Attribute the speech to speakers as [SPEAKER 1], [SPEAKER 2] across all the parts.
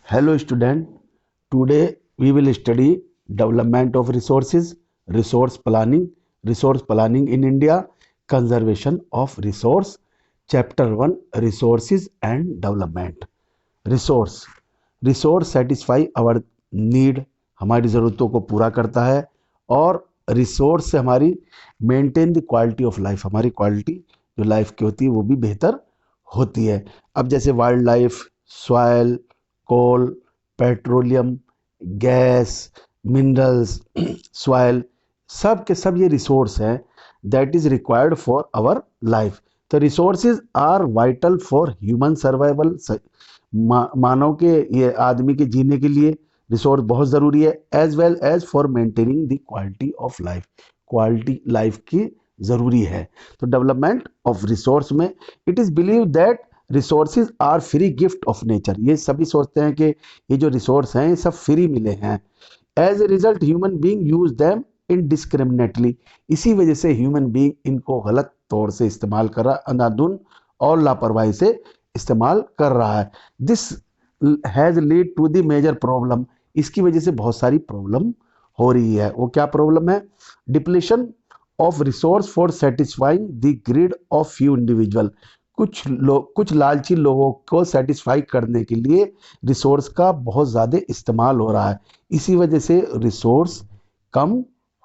[SPEAKER 1] Hello student, today we will study development of resources, resource planning in India, conservation of resource, chapter 1 resources and development. Resource resource satisfy our need, हमारी ज़रूरतों को पूरा करता है और resource से हमारी maintain the quality of life, हमारी क्वालिटी जो लाइफ की होती है वो भी बेहतर होती है। अब जैसे wild life, soil, coal, petroleum, gas, minerals, soil, सब के सब ये रिसोर्स हैं that is required for our life. तो resources are vital for human survival. मानव के, ये आदमी के जीने के लिए रिसोर्स बहुत ज़रूरी है, as well as for maintaining the quality of life, quality life की ज़रूरी है। तो डेवलपमेंट ऑफ रिसोर्स में it is believe that resources are free gift of nature. ये सभी सोचते हैं कि ये जो रिसोर्स हैं ये सब फ्री मिले हैं। As a result human being use them indiscriminately, इसी वजह से ह्यूमन बीइंग इनको गलत तौर से इस्तेमाल कर रहा है, अंधाधुन और लापरवाही से इस्तेमाल कर रहा है। This has lead to the major problem, इसकी वजह से बहुत सारी प्रॉब्लम हो रही है। वो क्या प्रॉब्लम है? Depletion of resource for satisfying the grid of few individual. कुछ लालची लोगों को सेटिस्फाई करने के लिए रिसोर्स का बहुत ज़्यादा इस्तेमाल हो रहा है, इसी वजह से रिसोर्स कम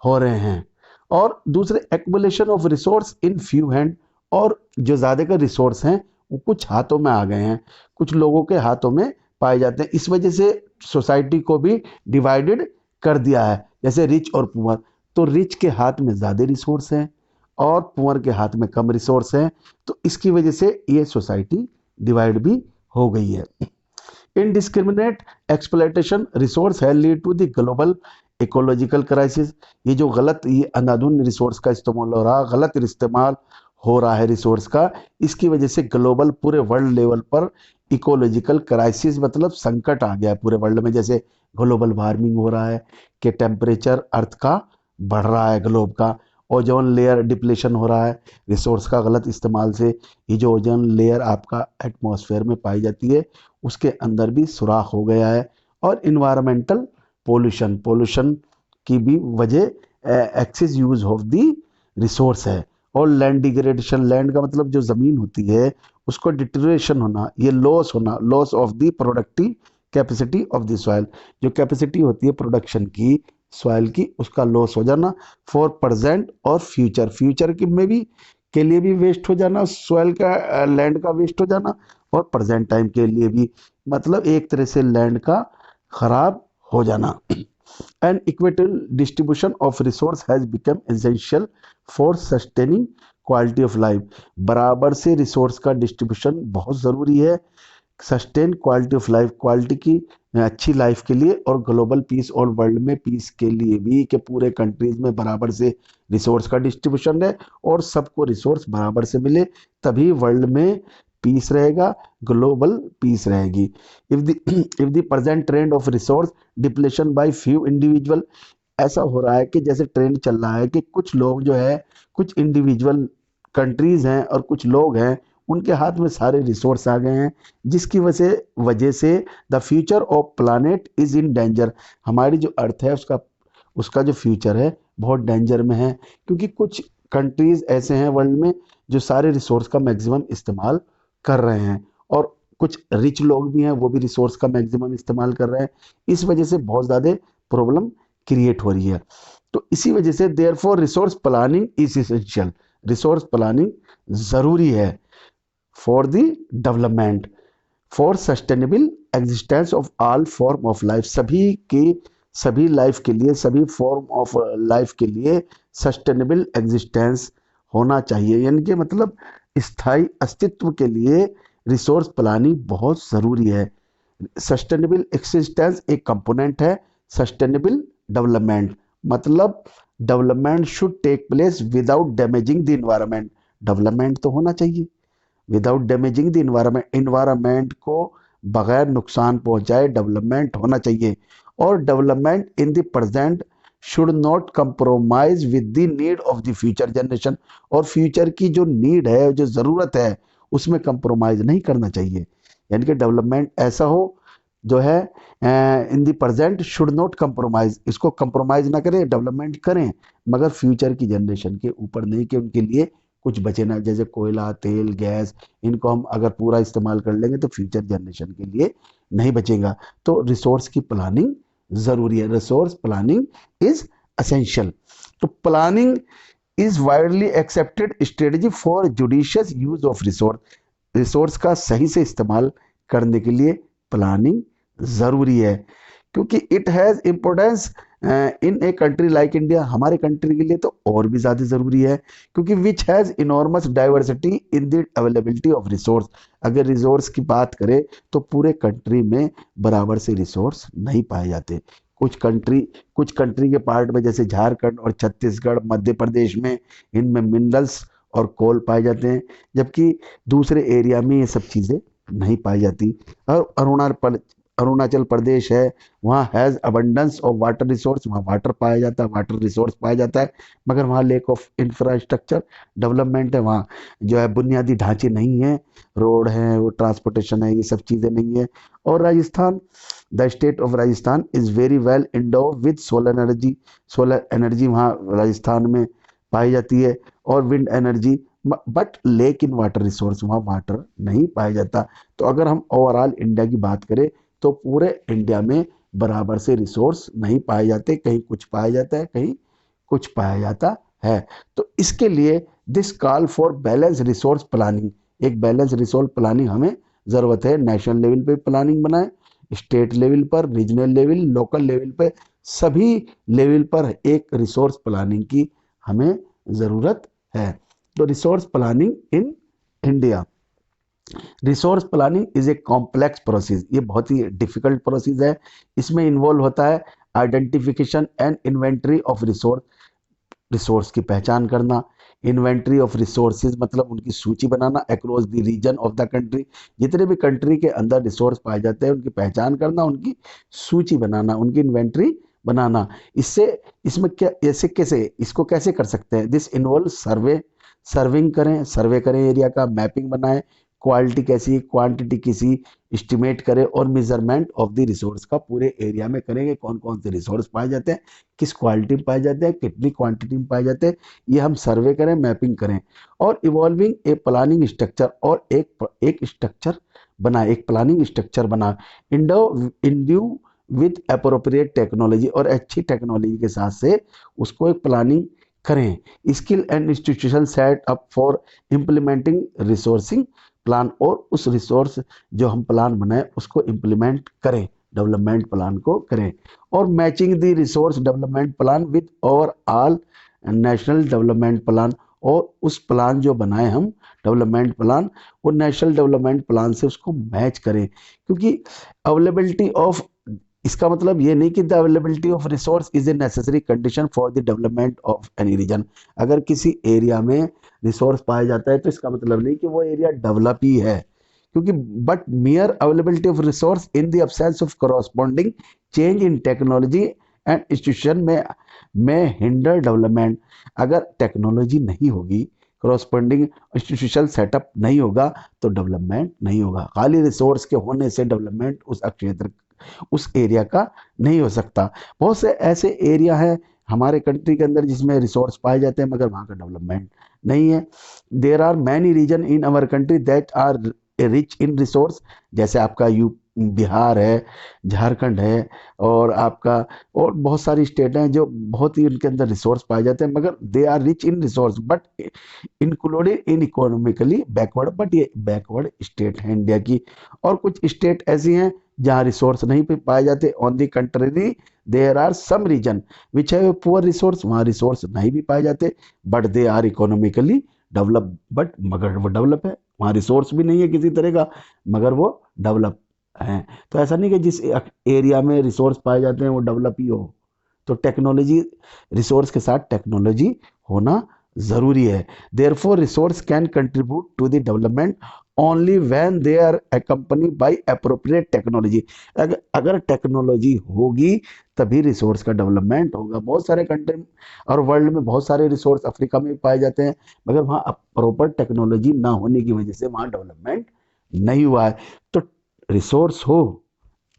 [SPEAKER 1] हो रहे हैं। और दूसरे, accumulation of resource in few hand, और जो ज़्यादा का रिसोर्स हैं वो कुछ हाथों में आ गए हैं, कुछ लोगों के हाथों में पाए जाते हैं। इस वजह से सोसाइटी को भी डिवाइडेड कर दिया है, जैसे रिच और पुअर। तो रिच के हाथ में ज़्यादा रिसोर्स हैं और पुअर के हाथ में कम रिसोर्स हैं, तो इसकी वजह से ये सोसाइटी डिवाइड भी हो गई है। इनडिस्क्रिमिनेट एक्सप्लॉयटेशन रिसोर्स है lead to the global ecological crisis. ये जो गलत, ये अंधाधुन रिसोर्स का इस्तेमाल हो रहा, गलत इस्तेमाल हो रहा है रिसोर्स का, इसकी वजह से ग्लोबल, पूरे वर्ल्ड लेवल पर इकोलॉजिकल क्राइसिस मतलब संकट आ गया है पूरे वर्ल्ड में। जैसे ग्लोबल वार्मिंग हो रहा है कि टेम्परेचर अर्थ का बढ़ रहा है, ग्लोब का। ओजोन लेयर डिप्लेशन हो रहा है रिसोर्स का गलत इस्तेमाल से। ये जो ओजोन लेयर आपका एटमॉस्फेयर में पाई जाती है उसके अंदर भी सुराख हो गया है। और इन्वायरमेंटल पोल्यूशन की भी वजह excess use of the resource है। और लैंड डिग्रेडेशन, लैंड का मतलब जो ज़मीन होती है उसको डिटेरियोरेशन होना, ये लॉस होना, loss of the productive capacity of the soil. जो कैपेसिटी होती है प्रोडक्शन की सॉइल की, उसका लॉस हो जाना फॉर प्रेजेंट और फ्यूचर, फ्यूचर की में भी के लिए भी वेस्ट हो जाना, सॉइल का, लैंड का वेस्ट हो जाना, और प्रेजेंट टाइम के लिए भी, मतलब एक तरह से लैंड का खराब हो जाना। And acquittal distribution of resource has become essential for sustaining quality of life. बराबर से रिसोर्स का डिस्ट्रीब्यूशन बहुत ज़रूरी है sustain quality of life, quality की अच्छी लाइफ के लिए, और ग्लोबल पीस और वर्ल्ड में पीस के लिए भी, कि पूरे कंट्रीज में बराबर से रिसोर्स का डिस्ट्रीब्यूशन है और सबको रिसोर्स बराबर से मिले, तभी वर्ल्ड में पीस रहेगा, ग्लोबल पीस रहेगी। If the present trend of resource depletion by few individual, ऐसा हो रहा है कि जैसे ट्रेंड चल रहा है कि कुछ लोग जो है, कुछ इंडिविजुअल कंट्रीज हैं और कुछ लोग हैं, उनके हाथ में सारे रिसोर्स आ गए हैं, जिसकी वजह से the future of planet is in danger. हमारी जो अर्थ है उसका उसका जो फ्यूचर है बहुत डेंजर में है, क्योंकि कुछ कंट्रीज ऐसे हैं वर्ल्ड में जो सारे रिसोर्स का मैक्सिमम इस्तेमाल कर रहे हैं, और कुछ रिच लोग भी हैं वो भी रिसोर्स का मैक्सिमम इस्तेमाल कर रहे हैं। इस वजह से बहुत ज़्यादा प्रॉब्लम क्रिएट हो रही है। तो इसी वजह से therefore resource planning is essential, resource planning ज़रूरी है for the development, for sustainable existence of all form of life. सभी लाइफ के लिए, सभी फॉर्म ऑफ लाइफ के लिए सस्टेनेबल एग्जिस्टेंस होना चाहिए, यानी कि मतलब स्थायी अस्तित्व के लिए रिसोर्स प्लानिंग बहुत ज़रूरी है। सस्टेनेबल एक्सिस्टेंस एक कंपोनेंट है सस्टेनेबल डेवलपमेंट, मतलब development should take place without damaging the environment. Development तो होना चाहिए without damaging the environment, environment को बगैर नुकसान पहुंचाए डेवलपमेंट होना चाहिए। और development in the present should not compromise with the need of the future generation, और फ्यूचर की जो नीड है, जो ज़रूरत है, उसमें कंप्रोमाइज नहीं करना चाहिए। यानी कि डेवलपमेंट ऐसा हो जो है इन the present should not compromise, इसको कंप्रोमाइज ना करें, डेवलपमेंट करें, मगर फ्यूचर की जनरेशन के ऊपर नहीं कि उनके लिए कुछ बचे ना। जैसे कोयला, तेल, गैस, इनको हम अगर पूरा इस्तेमाल कर लेंगे तो फ्यूचर जनरेशन के लिए नहीं बचेगा। तो रिसोर्स की प्लानिंग जरूरी है, रिसोर्स प्लानिंग इज असेंशियल। तो planning is widely accepted strategy for judicious use of resource, resource का सही से इस्तेमाल करने के लिए प्लानिंग जरूरी है, क्योंकि it has importance in a country like India, हमारे कंट्री के लिए तो और भी ज्यादा जरूरी है, क्योंकि which has enormous diversity in the availability of resource. अगर रिसोर्स की बात करें तो पूरे कंट्री में बराबर से रिसोर्स नहीं पाए जाते। कुछ कंट्री के पार्ट में जैसे झारखंड और छत्तीसगढ़, मध्य प्रदेश में इनमें मिनरल्स और कोल पाए जाते हैं, जबकि दूसरे एरिया में ये सब चीजें नहीं पाई जाती। और अरुणाचल प्रदेश है, वहाँ has abundance of water resource, वहाँ वाटर पाया जाता है, वाटर रिसोर्स पाया जाता है, मगर वहाँ लेक ऑफ इंफ्रास्ट्रक्चर डेवलपमेंट है, वहाँ जो है बुनियादी ढांचे नहीं है, रोड है, वो ट्रांसपोर्टेशन है, ये सब चीज़ें नहीं है। और Rajasthan, the state of Rajasthan is very well Indo with solar energy, solar energy वहाँ राजस्थान में पाई जाती है, और wind energy, but lake in water resource, वहाँ वाटर नहीं पाया जाता। तो अगर हम ओवरऑल इंडिया की बात करें तो पूरे इंडिया में बराबर से रिसोर्स नहीं पाए जाते, कहीं कुछ पाया जाता है, कहीं कुछ पाया जाता है। तो इसके लिए this call for balance resource planning, एक बैलेंस रिसोर्स प्लानिंग हमें जरूरत है। नेशनल लेवल पे प्लानिंग बनाए, स्टेट लेवल पर, रीजनल लेवल, लोकल लेवल पे, सभी लेवल पर एक रिसोर्स प्लानिंग की हमें जरूरत है। तो resource planning in India, resource planning is a complex process, ये बहुत ही डिफिकल्ट प्रोसेस है। इसमें इन्वॉल्व होता है identification and inventory of resource, resource की पहचान करना, इन्वेंटरी ऑफ रिसोर्सेज मतलब उनकी सूची बनाना across the region of the country, जितने भी कंट्री के अंदर रिसोर्स पाए जाते हैं उनकी पहचान करना, उनकी सूची बनाना, उनकी इन्वेंटरी बनाना। इससे इसमें क्या, ऐसे कैसे इसको कैसे कर सकते हैं? दिस इन्वॉल्व सर्वे, सर्वे करें एरिया का, मैपिंग बनाएं, क्वालिटी कैसी, क्वांटिटी किसी, एस्टिमेट करें, और मेजरमेंट ऑफ द रिसोर्स का पूरे एरिया में करेंगे, कौन कौन से रिसोर्स पाए जाते हैं, किस क्वालिटी में पाए जाते हैं, कितनी क्वांटिटी में पाए जाते हैं, ये हम सर्वे करें, मैपिंग करें। और इवॉल्विंग ए प्लानिंग स्ट्रक्चर, और एक स्ट्रक्चर बना, एक प्लानिंग स्ट्रक्चर बना, इंड्यू विद अप्रोप्रिएट टेक्नोलॉजी, और अच्छी टेक्नोलॉजी के साथ से उसको एक प्लानिंग करें। Skill and institution set up for implementing resourcing plan, और उस रिसोर्स जो हम प्लान बनाए उसको इम्प्लीमेंट करें, डेवलपमेंट प्लान को करें। और matching the resource development plan with overall national development plan, और उस प्लान जो बनाए हम डेवलपमेंट प्लान, वो नेशनल डेवलपमेंट प्लान से उसको मैच करें, क्योंकि अवेलेबिलिटी ऑफ, इसका मतलब ये नहीं कि the availability of resource is a necessary condition for the development of any region. अगर किसी एरिया में रिसोर्स पाया जाता है तो इसका मतलब नहीं कि वो एरिया डेवलप ही है, क्योंकि but mere availability of resource in the absence of corresponding change in technology and institution में हिंडर डेवलपमेंट। अगर टेक्नोलॉजी नहीं होगी, करॉस्पॉन्डिंग इंस्टीट्यूशन सेटअप नहीं होगा, तो डेवलपमेंट नहीं होगा। खाली रिसोर्स के होने से डेवलपमेंट उस क्षेत्र, उस एरिया का नहीं हो सकता। बहुत से ऐसे एरिया हैं हमारे कंट्री के अंदर जिसमें रिसोर्स पाए जाते हैं मगर वहाँ का डेवलपमेंट नहीं है। There are many region in our country that are rich in resource, जैसे आपका बिहार है, झारखंड है, और आपका और बहुत सारी स्टेट हैं जो बहुत ही उनके अंदर रिसोर्स पाए जाते हैं, मगर they are rich in resource but included in economically backward, but ये बैकवर्ड स्टेट है इंडिया की। और कुछ स्टेट ऐसी हैं जहाँ रिसोर्स नहीं पाए जाते। On the country there are some region which have poor resource, वहाँ रिसोर्स नहीं भी पाए जाते, but they are economically develop, but मगर वो डेवलप है, वहाँ रिसोर्स भी नहीं है किसी तरह का, मगर वो डेवलप है। तो ऐसा नहीं कि जिस एरिया में रिसोर्स पाए जाते हैं वो डेवलप ही हो। तो टेक्नोलॉजी, रिसोर्स के साथ टेक्नोलॉजी होना जरूरी है। Therefore resource can contribute to the development only when they are accompany by appropriate technology. अगर टेक्नोलॉजी होगी तभी रिसोर्स का डेवलपमेंट होगा। बहुत सारे कंट्री और वर्ल्ड में बहुत सारे रिसोर्स अफ्रीका में भी पाए जाते हैं, मगर वहाँ प्रॉपर टेक्नोलॉजी ना होने की वजह से वहाँ डेवलपमेंट नहीं हुआ है। तो रिसोर्स हो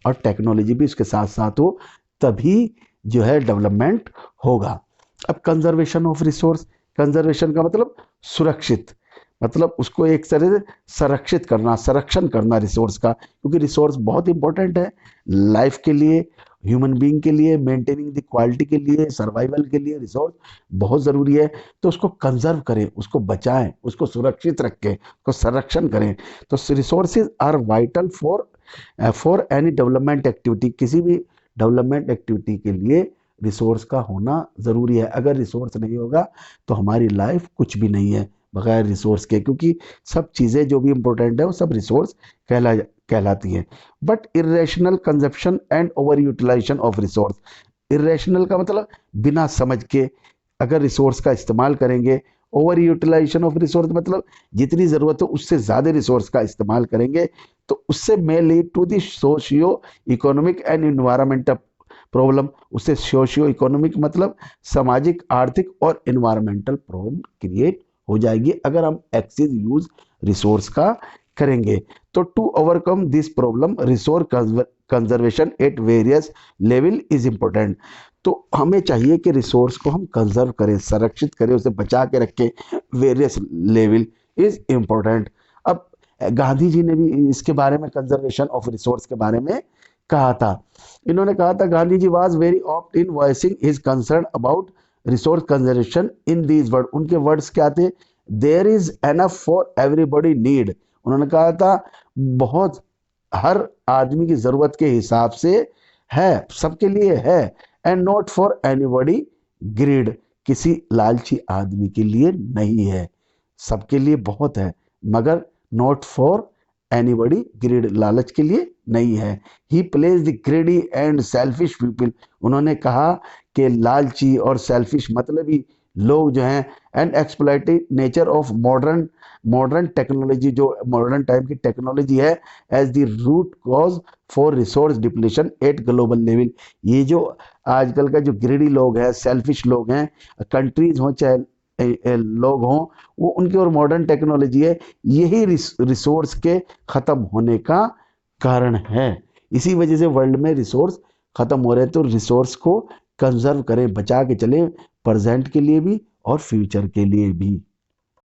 [SPEAKER 1] और टेक्नोलॉजी भी उसके साथ साथ हो, तभी जो है डेवलपमेंट होगा। अब कंजर्वेशन ऑफ रिसोर्स, कंजर्वेशन का मतलब सुरक्षित, मतलब उसको एक तरह से संरक्षित करना, संरक्षण करना रिसोर्स का, क्योंकि रिसोर्स बहुत इंपॉर्टेंट है लाइफ के लिए, ह्यूमन बीइंग के लिए, मेंटेनिंग द क्वालिटी के लिए, सर्वाइवल के लिए रिसोर्स बहुत ज़रूरी है। तो उसको कंजर्व करें, उसको बचाएं, उसको सुरक्षित रखें, उसको संरक्षण करें। तो resources are vital for any development activity, किसी भी डेवलपमेंट एक्टिविटी के लिए रिसोर्स का होना ज़रूरी है। अगर रिसोर्स नहीं होगा तो हमारी लाइफ कुछ भी नहीं है बगैर रिसोर्स के, क्योंकि सब चीज़ें जो भी इम्पोर्टेंट है वो सब रिसोर्स कहलाती हैं। But irrational consumption and over utilization of resource, irrational का मतलब बिना समझ के अगर रिसोर्स का इस्तेमाल करेंगे, ओवर यूटिलाइजेशन ऑफ रिसोर्स मतलब जितनी ज़रूरत हो उससे ज़्यादा रिसोर्स का इस्तेमाल करेंगे, तो उससे may lead to the socio economic and environmental problem. उससे सोशियो इकोनॉमिक मतलब सामाजिक, आर्थिक और इन्वायरमेंटल प्रॉब्लम क्रिएट हो जाएगी अगर हम एक्सेस यूज रिसोर्स का करेंगे। तो to overcome this problem resource conservation at various level is important. तो हमें चाहिए कि रिसोर्स को हम कंजर्व करें, संरक्षित करें, उसे बचा के रखें, वेरियस लेवल इज इम्पोर्टेंट। अब गांधी जी ने भी इसके बारे में, कंजर्वेशन ऑफ रिसोर्स के बारे में कहा था। इन्होंने कहा था, Gandhi ji was very apt in voicing his concern about resource conservation in these word. उनके वर्ड्स क्या थे? There is enough for everybody need. उन्होंने कहा था बहुत, हर आदमी की जरूरत के हिसाब से है, सबके लिए है, and not for anybody greed, किसी लालची आदमी के लिए नहीं है, सबके लिए बहुत है, मगर नॉट फॉर एनीबॉडी ग्रीड, लालच के लिए नहीं है। He plays the ग्रेडी and selfish people. उन्होंने कहा कि लालची और सेल्फिश मतलबी लोग जो हैं, and exploited nature of modern technology, जो मॉडर्न टाइम की टेक्नोलॉजी है, as the root cause for resource depletion at global level. ये जो आजकल का जो ग्रेडी लोग हैं, सेल्फिश लोग हैं, कंट्रीज हों चाहे लोग हों, वो उनकी और मॉडर्न टेक्नोलॉजी है, यही रिसोर्स के ख़त्म होने का कारण है। इसी वजह से वर्ल्ड में रिसोर्स ख़त्म हो रहे हैं। तो रिसोर्स को कंजर्व करें, बचा के चलें, प्रेजेंट के लिए भी और फ्यूचर के लिए भी।